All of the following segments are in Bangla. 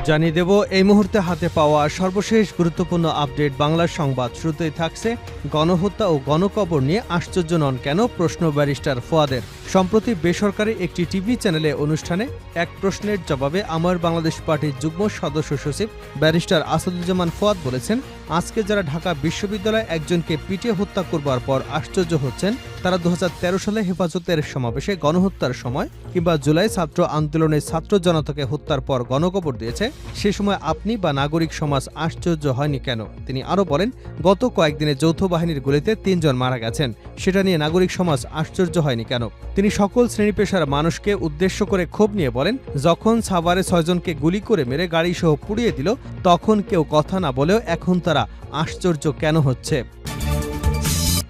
জানিয়ে দেব এই মুহূর্তে হাতে পাওয়া সর্বশেষ গুরুত্বপূর্ণ আপডেট বাংলা সংবাদ। শুরুতেই থাকছে গণহত্যা ও গণকবর নিয়ে আশ্চর্য নন কেন প্রশ্ন ব্যারিস্টার ফুয়াদের। সম্প্রতি বেসরকারি একটি টিভি চ্যানেলে অনুষ্ঠানে এক প্রশ্নের জবাবে আমার বাংলাদেশ পার্টির যুগ্ম সদস্য সচিব ব্যারিস্টার আসাদুজ্জামান ফুয়াদ বলেছেন, আজকে যারা ঢাকা বিশ্ববিদ্যালয়ে একজনকে পিটিয়ে হত্যা করবার পর আশ্চর্য হচ্ছেন, তারা 2013 সালে হেফাজতের সমাবেশে গণহত্যার সময় কিংবা জুলাই ছাত্র আন্দোলনে ছাত্র জনতাকে হত্যার পর গণকবর দিয়েছে, সে সময় আপনি বা নাগরিক সমাজ আশ্চর্য হয়নি কেন? তিনি আরও বলেন, গত কয়েকদিনে যৌথ বাহিনীর গুলিতে 3 জন মারা গেছেন, সেটা নিয়ে নাগরিক সমাজ আশ্চর্য হয়নি কেন? তিনি সকল শ্রেণী পেশার মানুষকে উদ্দেশ্য করে ক্ষোভ নিয়ে বলেন, যখন সাভারে 6 জনকে গুলি করে মেরে গাড়িসহ পুড়িয়ে দিল, তখন কেউ কথা না বলেও এখন তারা আশ্চর্য কেন হচ্ছে।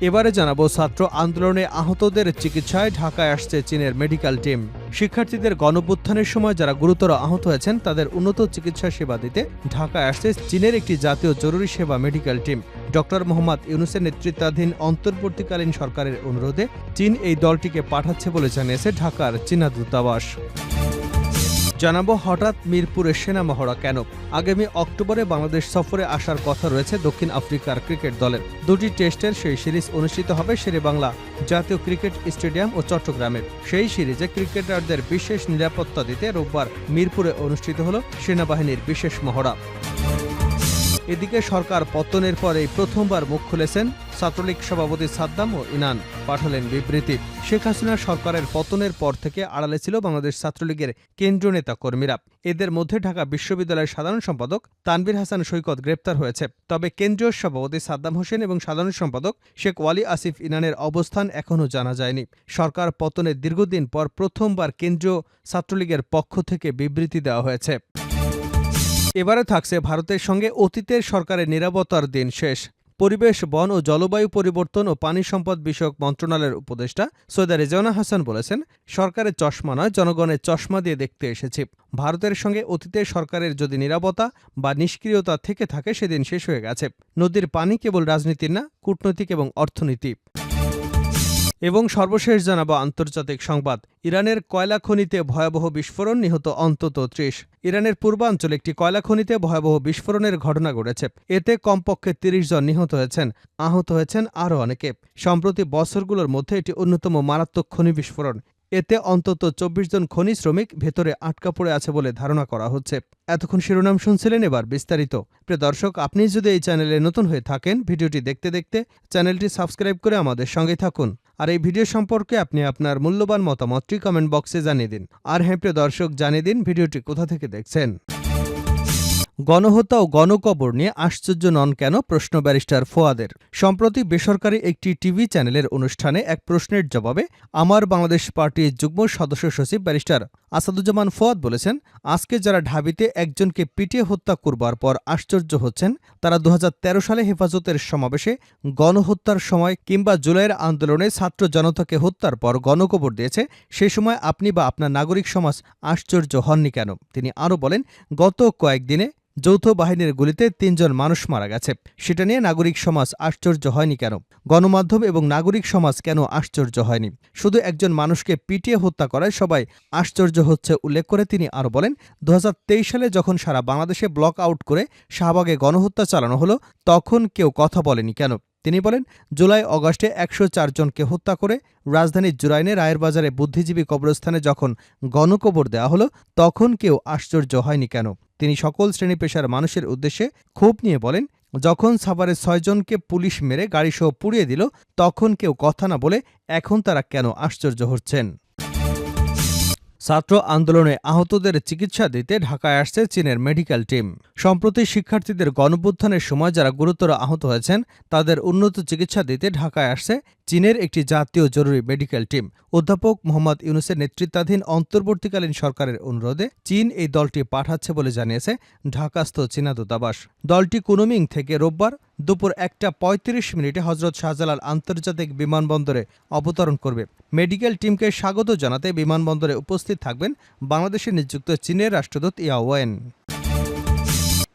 এবারে জানাবো ছাত্র আন্দোলনে আহতদের চিকিৎসায় ঢাকায় আসছে চীনের মেডিকেল টিম। শিক্ষার্থীদের গণঅভ্যুত্থানের সময় যারা গুরুতর আহত হয়েছেন তাদের উন্নত চিকিৎসা সেবা দিতে ঢাকায় আসছে চীনের একটি জাতীয় জরুরি সেবা মেডিকেল টিম। ডক্টর মোহাম্মদ ইউনূসের নেতৃত্বাধীন অন্তর্বর্তীকালীন সরকারের অনুরোধে চীন এই দলটিকে পাঠাচ্ছে বলে জানিয়েছে ঢাকার চীনা দূতাবাস। জানাবো হঠাৎ মিরপুরে সেনা মহড়া কেন? আগামী অক্টোবরে বাংলাদেশ সফরে আসার কথা রয়েছে দক্ষিণ আফ্রিকার ক্রিকেট দলের। 2টি টেস্টের সেই সিরিজ অনুষ্ঠিত হবে শেরেবাংলা জাতীয় ক্রিকেট স্টেডিয়াম ও চট্টগ্রামে। সেই সিরিজে ক্রিকেটারদের বিশেষ নিরাপত্তা দিতে রোববার মিরপুরে অনুষ্ঠিত হল সেনাবাহিনীর বিশেষ মহড়া। এদিকে সরকার পতনের পর এই প্রথমবার মুখ খুলেছেন ছাত্রলীগ সভাপতি সাদ্দাম ও ইনান, পাঠালেন বিবৃতি। শেখ হাসিনা সরকারের পতনের পর থেকে আড়ালে ছিল বাংলাদেশ ছাত্রলীগের কেন্দ্রীয় নেতা কর্মীরা। এদের মধ্যে ঢাকা বিশ্ববিদ্যালয়ের সাধারণ সম্পাদক তানভীর হাসান সৈকত গ্রেপ্তার হয়েছে। তবে কেন্দ্রীয় সভাপতি সাদ্দাম হোসেন এবং সাধারণ সম্পাদক শেখ ওয়ালি আসিফ ইনানের অবস্থান এখনও জানা যায়নি। সরকার পতনের দীর্ঘদিন পর প্রথমবার কেন্দ্রীয় ছাত্রলীগের পক্ষ থেকে বিবৃতি দেওয়া হয়েছে। এবারে থাকছে ভারতের সঙ্গে অতীতের সরকারের নিরাপত্তার দিন শেষ। পরিবেশ, বন ও জলবায়ু পরিবর্তন ও পানি সম্পদ বিষয়ক মন্ত্রণালয়ের উপদেষ্টা সৈয়দা রেজওয়ানা হাসান বলেছেন, সরকারের চশমা নয়, জনগণের চশমা দিয়ে দেখতে এসেছি। ভারতের সঙ্গে অতীতের সরকারের যদি নিরাপত্তা বা নিষ্ক্রিয়তা থেকে থাকে সেদিন শেষ হয়ে গেছে। নদীর পানি কেবল রাজনীতির না, কূটনৈতিক এবং অর্থনীতি। এবং সর্বশেষ জানাবো আন্তর্জাতিক সংবাদ। ইরানের কয়লা খনিতে ভয়াবহ বিস্ফোরণ, নিহত অন্তত 30। ইরানের পূর্বাঞ্চলে একটি কয়লা খনিতে ভয়াবহ বিস্ফোরণের ঘটনা ঘটেছে। এতে কমপক্ষে 30 জন নিহত হয়েছেন, আহত হয়েছেন আরও অনেকে। সম্প্রতি বছরগুলোর মধ্যে এটি অন্যতম মারাত্মক খনি বিস্ফোরণ। এতে অন্তত 24 জন খনি শ্রমিক ভেতরে আটকা পড়ে আছে বলে ধারণা করা হচ্ছে। এতক্ষণ শিরোনাম শুনছিলেন, এবার বিস্তারিত। প্রিয় দর্শক, আপনি যদি এই চ্যানেলে নতুন হয়ে থাকেন, ভিডিওটি দেখতে দেখতে চ্যানেলটি সাবস্ক্রাইব করে আমাদের সঙ্গে থাকুন। আর এই ভিডিও সম্পর্কে আপনি আপনার মূল্যবান মতামতটি কমেন্ট বক্সে জানিয়ে দিন। আর হ্যাঁ প্রিয় দর্শক, জানিয়ে দিন ভিডিওটি কোথা থেকে দেখছেন। গণহত্যা ও গণকবর নিয়ে আশ্চর্য নন কেন প্রশ্ন ব্যারিস্টার ফুয়াদের। সম্প্রতি বেসরকারি একটি টিভি চ্যানেলের অনুষ্ঠানে এক প্রশ্নের জবাবে আমার বাংলাদেশ পার্টির যুগ্ম সদস্য সচিব ব্যারিস্টার আসাদুজ্জামান ফুয়াদ বলেছেন, আজকে যারা ঢাবিতে একজনকে পিটিয়ে হত্যা করবার পর আশ্চর্য হচ্ছেন, তারা 2013 সালে হেফাজতের সমাবেশে গণহত্যার সময় কিংবা জুলাইয়ের আন্দোলনে ছাত্র জনতাকে হত্যার পর গণকবর দিয়েছে, সে সময় আপনি বা আপনার নাগরিক সমাজ আশ্চর্য হননি কেন? তিনি আরও বলেন, গত কয়েকদিনে যৌথ বাহিনীর গুলিতে 3 জন মানুষ মারা গেছে, সেটা নিয়ে নাগরিক সমাজ আশ্চর্য হয়নি কেন? গণমাধ্যম এবং নাগরিক সমাজ কেন আশ্চর্য হয়নি? শুধু একজন মানুষকে পিটিয়ে হত্যা করায় সবাই আশ্চর্য হচ্ছে উল্লেখ করে তিনি আরও বলেন, 2023 সালে যখন সারা বাংলাদেশে ব্লক আউট করে শাহবাগে গণহত্যা চালানো হলো, তখন কেউ কথা বলেনি কেন? তিনি বলেন, জুলাই অগাস্টে 104 জনকে হত্যা করে রাজধানীর জুরাইনে রায়ের বাজারে বুদ্ধিজীবী কবরস্থানে যখন গণকবর দেওয়া হলো, তখন কেউ আশ্চর্য হয়নি কেন? তিনি সকল শ্রেণী পেশার মানুষের উদ্দেশ্যে ক্ষোভ নিয়ে বলেন, যখন সাভারে 6 জনকে পুলিশ মেরে গাড়িসহ পুড়িয়ে দিল, তখন কেউ কথা না বলে এখন তারা কেন আশ্চর্য হচ্ছেন। ছাত্র আন্দোলনে আহতদের চিকিৎসা দিতে ঢাকায় আসছে চীনের মেডিকেল টিম। সম্প্রতি শিক্ষার্থীদের গণঅভ্যুত্থানের সময় যারা গুরুতর আহত হয়েছেন তাদের উন্নত চিকিৎসা দিতে ঢাকায় আসছে চীনের একটি জাতীয় জরুরি মেডিকেল টিম। অধ্যাপক মোহাম্মদ ইউনূসের নেতৃত্বাধীন অন্তর্বর্তীকালীন সরকারের অনুরোধে চীন এই দলটি পাঠাচ্ছে বলে জানিয়েছে ঢাকাস্থ চীনা দূতাবাস। দলটি কুনমিং থেকে রোববার দুপুর 1:35 হজরত শাহজালাল আন্তর্জাতিক বিমানবন্দরে অবতরণ করবে। মেডিকেল টিমকে স্বাগত জানাতে বিমানবন্দরে উপস্থিত থাকবেন বাংলাদেশে নিযুক্ত চীনের রাষ্ট্রদূত ইয়াওয়েন।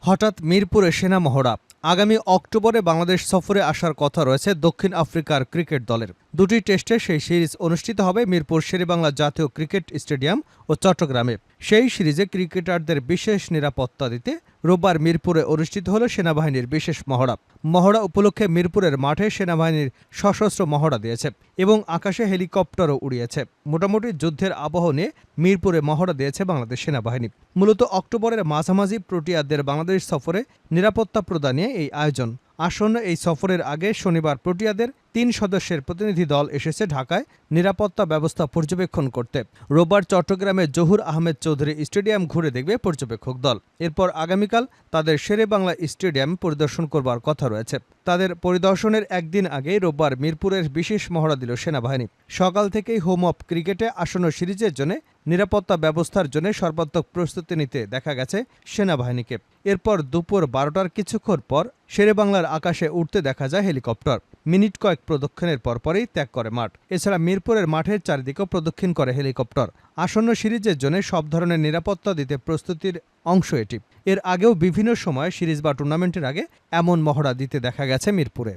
হঠাৎ মিরপুরে সেনা মহড়া। আগামী অক্টোবরে বাংলাদেশ সফরে আসার কথা রয়েছে দক্ষিণ আফ্রিকার ক্রিকেট দলের। দুটি টেস্টে সেই সিরিজ অনুষ্ঠিত হবে মিরপুর শেরেবাংলা জাতীয় ক্রিকেট স্টেডিয়াম ও চট্টগ্রামে। সেই সিরিজে ক্রিকেটারদের বিশেষ নিরাপত্তা দিতে রোববার মিরপুরে অনুষ্ঠিত হল সেনাবাহিনীর বিশেষ মহড়া। মহড়া উপলক্ষে মিরপুরের মাঠে সেনাবাহিনীর সশস্ত্র মহড়া দিয়েছে এবং আকাশে হেলিকপ্টারও উড়িয়েছে। মোটামুটি যুদ্ধের আবহ নিয়ে মিরপুরে মহড়া দিয়েছে বাংলাদেশ সেনাবাহিনী। মূলত অক্টোবরের মাঝামাঝি প্রোটিয়াদের বাংলাদেশ সফরে নিরাপত্তা প্রদানে এই আয়োজন। আসন্ন এই সফরের আগে শনিবার প্রোটিয়াদের ৩ সদস্যের প্রতিনিধি দল এসেছে ঢাকায় নিরাপত্তা ব্যবস্থা পর্যবেক্ষণ করতে। রোববার চট্টগ্রামে জহুর আহমেদ চৌধুরী স্টেডিয়াম ঘুরে দেখবে পর্যবেক্ষক দল। এরপর আগামীকাল তাদের শেরেবাংলা স্টেডিয়াম পরিদর্শন করবার কথা রয়েছে। তাদের পরিদর্শনের একদিন আগেই রোববার মিরপুরের বিশেষ মহড়া দিল সেনাবাহিনী। সকাল থেকেই হোম অফ ক্রিকেটে আসন্ন সিরিজের জন্য নিরাপত্তা ব্যবস্থার জন্য সর্বাত্মক প্রস্তুতি নিতে দেখা গেছে সেনাবাহিনীকে। এরপর দুপুর ১২টার কিছুক্ষণ পর শেরেবাংলার আকাশে উঠতে দেখা যায় হেলিকপ্টার। মিনিট কয়েক প্রদক্ষিণের পরপরই ত্যাগ করে মাঠ। এছাড়া মিরপুরের মাঠের চারিদিকেও প্রদক্ষিণ করে হেলিকপ্টার। আসন্ন সিরিজের জন্য সব ধরনের নিরাপত্তা দিতে প্রস্তুতির অংশ এটি। এর আগেও বিভিন্ন সময় সিরিজ বা টুর্নামেন্টের আগে এমন মহড়া দিতে দেখা গেছে মিরপুরে।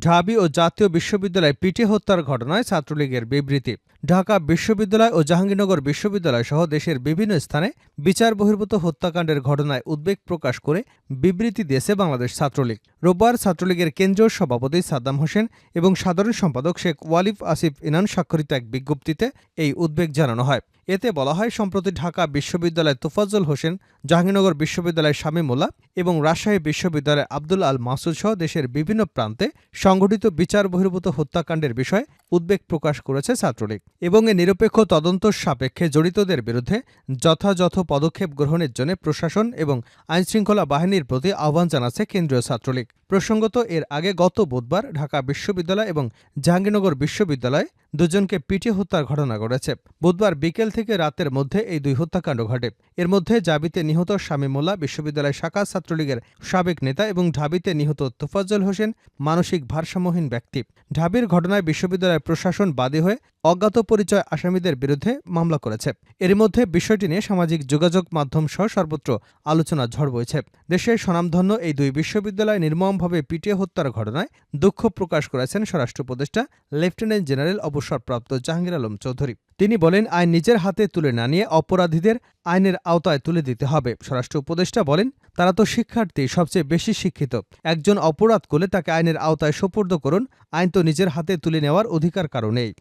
ঢাবি ও জাতীয় বিশ্ববিদ্যালয় পিটিয়ে হত্যার ঘটনায় ছাত্রলীগের বিবৃতি। ঢাকা বিশ্ববিদ্যালয় ও জাহাঙ্গীরনগর বিশ্ববিদ্যালয় সহ দেশের বিভিন্ন স্থানে বিচার বহির্ভূত হত্যাকাণ্ডের ঘটনায় উদ্বেগ প্রকাশ করে বিবৃতি দিয়েছে বাংলাদেশ ছাত্রলীগ। রোববার ছাত্রলীগের কেন্দ্রীয় সভাপতি সাদ্দাম হোসেন এবং সাধারণ সম্পাদক শেখ ওয়ালিফ আসিফ ইনান স্বাক্ষরিত এক বিজ্ঞপ্তিতে এই উদ্বেগ জানানো হয়। এতে বলা হয়, সম্প্রতি ঢাকা বিশ্ববিদ্যালয় তোফাজ্জল হোসেন, জাহাঙ্গীরনগর বিশ্ববিদ্যালয় শামীমুল্লাহ এবং রাজশাহী বিশ্ববিদ্যালয় আব্দুল আল মাসুদ সহ দেশের বিভিন্ন প্রান্তে সংঘটিত বিচার বহির্ভূত হত্যাকাণ্ডের বিষয়ে উদ্বেগ প্রকাশ করেছে ছাত্রলীগ এবং এ নিরপেক্ষ তদন্ত সাপেক্ষে জড়িতদের বিরুদ্ধে যথাযথ পদক্ষেপ গ্রহণের জন্য প্রশাসন এবং আইনশৃঙ্খলা বাহিনীর প্রতি আহ্বান জানাচ্ছে কেন্দ্রীয় ছাত্রলীগ। প্রসঙ্গত, এর আগে গত বুধবার ঢাকা বিশ্ববিদ্যালয় এবং জাহাঙ্গীরনগর বিশ্ববিদ্যালয়ে দুজনকে পিটিয়ে হত্যার ঘটনা ঘটেছে। বুধবার বিকেল থেকে রাতের মধ্যে এই দুই হত্যাকাণ্ড ঘটে। এর মধ্যে জাবিতে নিহত শামীমুল্লাহ বিশ্ববিদ্যালয় শাখা ছাত্রলীগের সাবেক নেতা এবং ঢাবিতে নিহত তোফাজ্জল হোসেন মানসিক ভারসাম্যহীন ব্যক্তি। ঢাবির ঘটনায় বিশ্ববিদ্যালয় প্রশাসন বাদী হয়ে অজ্ঞাত পরিচয় আসামিদের বিরুদ্ধে মামলা করেছে। এর মধ্যে বিষয়টি নিয়ে সামাজিক যোগাযোগ মাধ্যম সহ সর্বত্র আলোচনা ঝড় বইছে। দেশের স্বনামধন্য এই দুই বিশ্ববিদ্যালয় নির্মমভাবে পিটিয়ে হত্যার ঘটনায় দুঃখ প্রকাশ করেছেন স্বরাষ্ট্র উপদেষ্টা লেফটেন্যান্ট জেনারেল অবসরপ্রাপ্ত জাহাঙ্গীর আলম চৌধুরী। তিনি বলেন, আইন নিজের হাতে তুলে না নিয়ে অপরাধীদের আইনের আওতায় তুলে দিতে হবে। স্বরাষ্ট্র উপদেষ্টা বলেন, তারা তো শিক্ষার্থী, সবচেয়ে বেশি শিক্ষিত। একজন অপরাধ করলে তাকে আইনের আওতায় সোপর্দ করুন। আইন তো নিজের হাতে তুলে নেওয়ার অধিকার কারো নেই।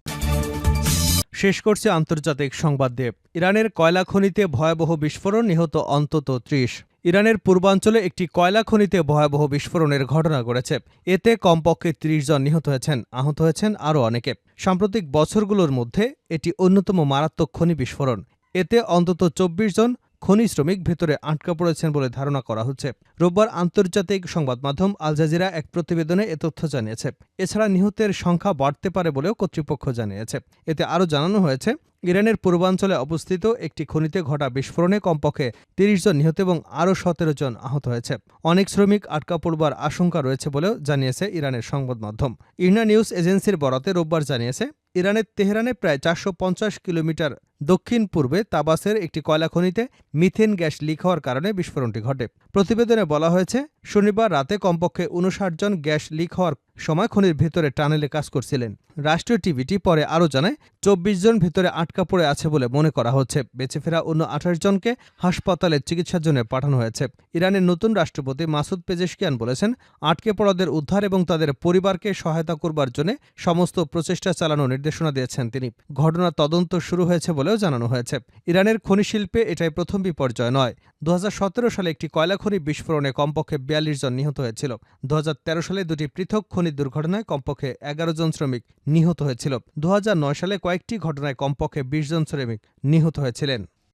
শেষ করছে আন্তর্জাতিক সংবাদ দিয়ে। ইরানের কয়লা খনিতে ভয়াবহ বিস্ফোরণ, নিহত অন্তত ৩০। ইরানের পূর্বাঞ্চলে একটি কয়লা খনিতে ভয়াবহ বিস্ফোরণের ঘটনা ঘটেছে। এতে কমপক্ষে ৩০ জন নিহত হয়েছেন, আহত হয়েছেন আরও অনেকে। সাম্প্রতিক বছরগুলোর মধ্যে এটি অন্যতম মারাত্মক খনি বিস্ফোরণ। এতে অন্তত ২৪ জন খনি শ্রমিক ভেতরে আটকা পড়েছেন বলে ধারণা করা হচ্ছে। রোববার আন্তর্জাতিক সংবাদ মাধ্যম আল জাজিরা এক প্রতিবেদনে এ তথ্য জানিয়েছে। এছাড়া নিহতের সংখ্যা বাড়তে পারে বলেও কর্তৃপক্ষ জানিয়েছে। এতে আরও জানানো হয়েছে, ইরানের পূর্বাঞ্চলে অবস্থিত একটি খনিতে ঘটা বিস্ফোরণে কমপক্ষে ৩০ জন নিহত এবং আরও ১৭ জন আহত হয়েছে। অনেক শ্রমিক আটকা পড়বার আশঙ্কা রয়েছে বলেও জানিয়েছে ইরানের সংবাদ মাধ্যম। ইরনা নিউজ এজেন্সির বরাতে রোববার জানিয়েছে, ইরানের তেহরানে প্রায় ৪৫০ কিলোমিটার দক্ষিণ পূর্বে তাবাসের একটি কয়লা খনিতে মিথেন গ্যাস লিক হওয়ার কারণে বিস্ফোরণটি ঘটে। প্রতিবেদনে বলা হয়েছে, শনিবার রাতে কমপক্ষে ৫৯ জন গ্যাস লিক হওয়ার সময় খনির ভেতরে টানেলে কাজ করছিলেন। রাষ্ট্রীয় টিভিটি পরে আরও জানায়, ২৪ জন ভেতরে আটকা পড়ে আছে বলে মনে করা হচ্ছে। বেঁচে ফেরা অন্য ২৮ জনকে হাসপাতালে চিকিৎসার জন্য পাঠানো হয়েছে। ইরানের নতুন রাষ্ট্রপতি মাসুদ পেজেশকিয়ান বলেছেন, আটকে পড়াদের উদ্ধার এবং তাদের পরিবারকে সহায়তা করবার জন্য সমস্ত প্রচেষ্টা চালানোর নির্দেশনা দিয়েছেন তিনি। ঘটনার তদন্ত শুরু হয়েছে বলেও জানানো হয়েছে। ইরানের খনি শিল্পে এটাই প্রথম বিপর্যয় নয়। ২০১৭ সালে একটি কয়লা খনি বিস্ফোরণে কমপক্ষে ৪২ জন নিহত হয়েছিল। ২০১৩ সালে দুটি পৃথক খনি দুর্ঘটনায় কমপক্ষে ১১ জন শ্রমিক নিহত হয়েছিল। ২০০৯ সালে কয়েকটি ঘটনায় কমপক্ষে ২০ জন শ্রমিক নিহত হয়েছিলেন।